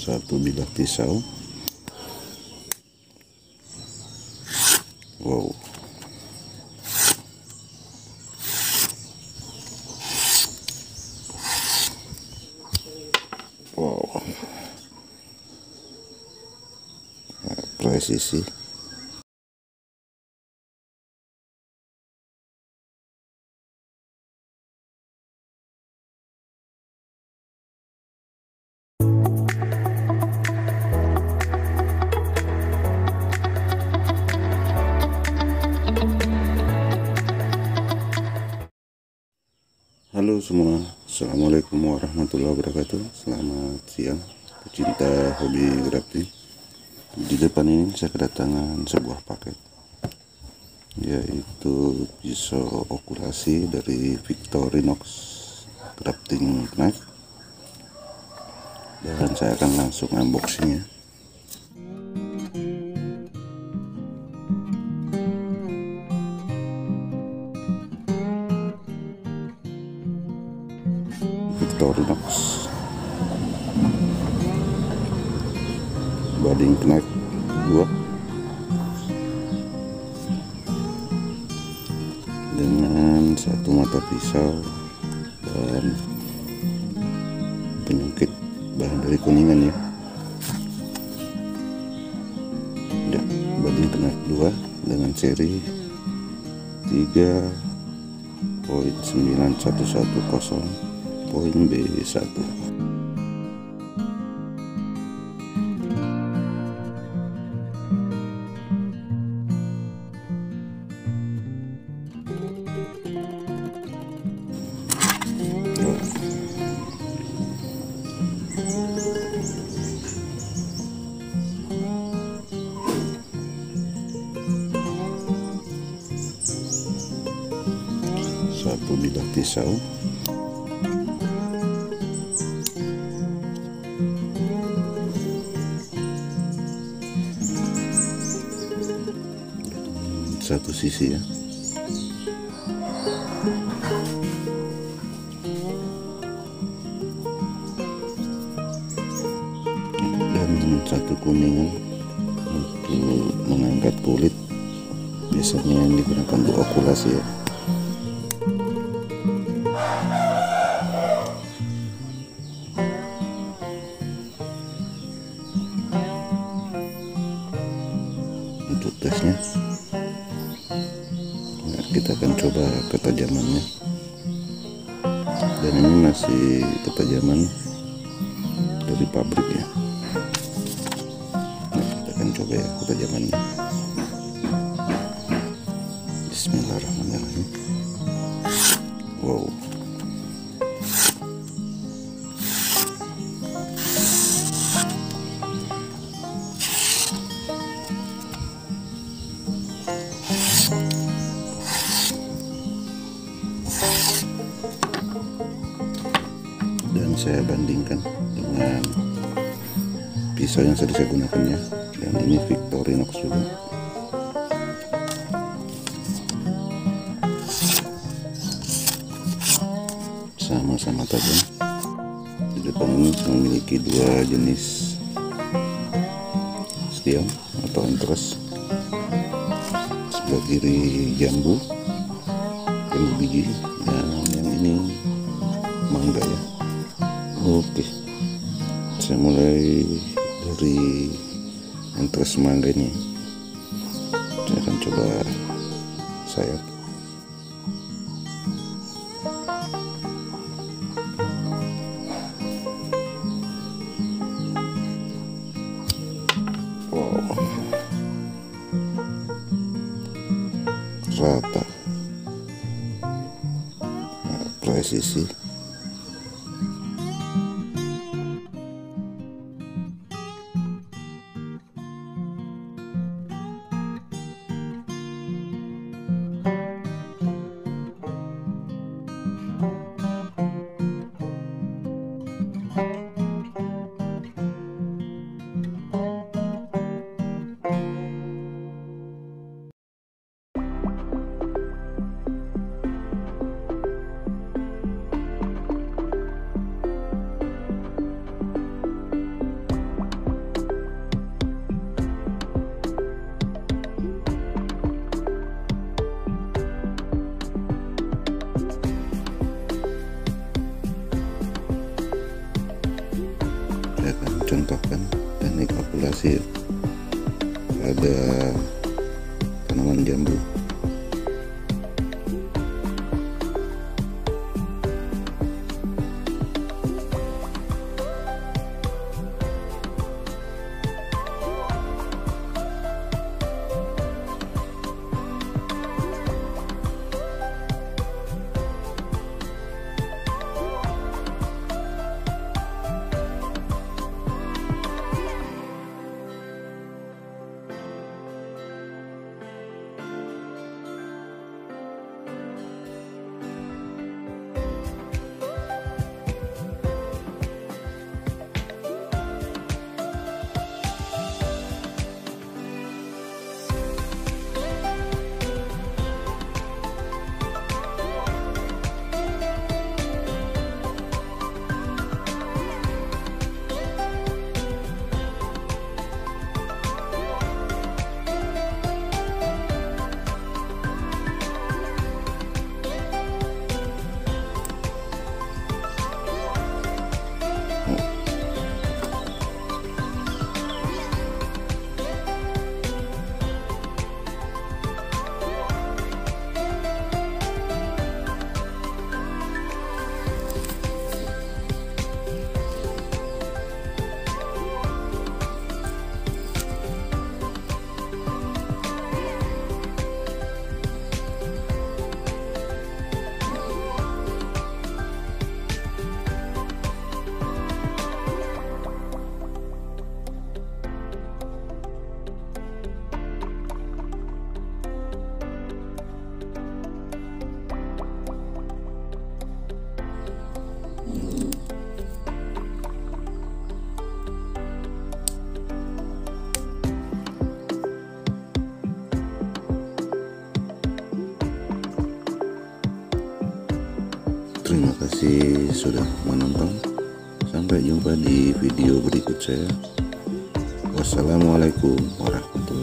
satu bilah pisau. Wow, wow, presisi. Halo semua, assalamualaikum warahmatullahi wabarakatuh. Selamat siang pecinta hobi grafting. Di depan ini saya kedatangan sebuah paket, yaitu pisau okulasi dari Victorinox Crafting Knife, dan saya akan langsung unboxingnya. Victorinox Budding Knife 2 dengan satu mata pisau dan penyungkit bahan dari Kuningan ya. Budding Knife 2 dengan seri 3.9110.B1. Satu bilah pisau, satu sisi ya, dan satu Kuningan untuk mengangkat kulit, biasanya yang digunakan untuk okulasi ya. Untuk tesnya, nah, kita akan coba ketajamannya, dan ini masih ketajaman dari pabrik ya. Nah, kita akan coba ya ketajamannya. Bismillahirrahmanirrahim. Wow, dan saya bandingkan dengan pisau yang sudah saya gunakannya, dan ini Victorinox juga. Sama-sama tajam. Di depan ini memiliki dua jenis setiam atau interest. Sebelah kiri jambu biji, dan yang ini mangga ya. Oke, saya mulai dari interest mangga ini. Saya akan coba sayap. Wow, rata, nah, presisi. saya akan contohkan teknik akulasi pada tanaman jambu. Terima kasih sudah menonton. Sampai jumpa di video berikut saya. Wassalamualaikum warahmatullahi wabarakatuh.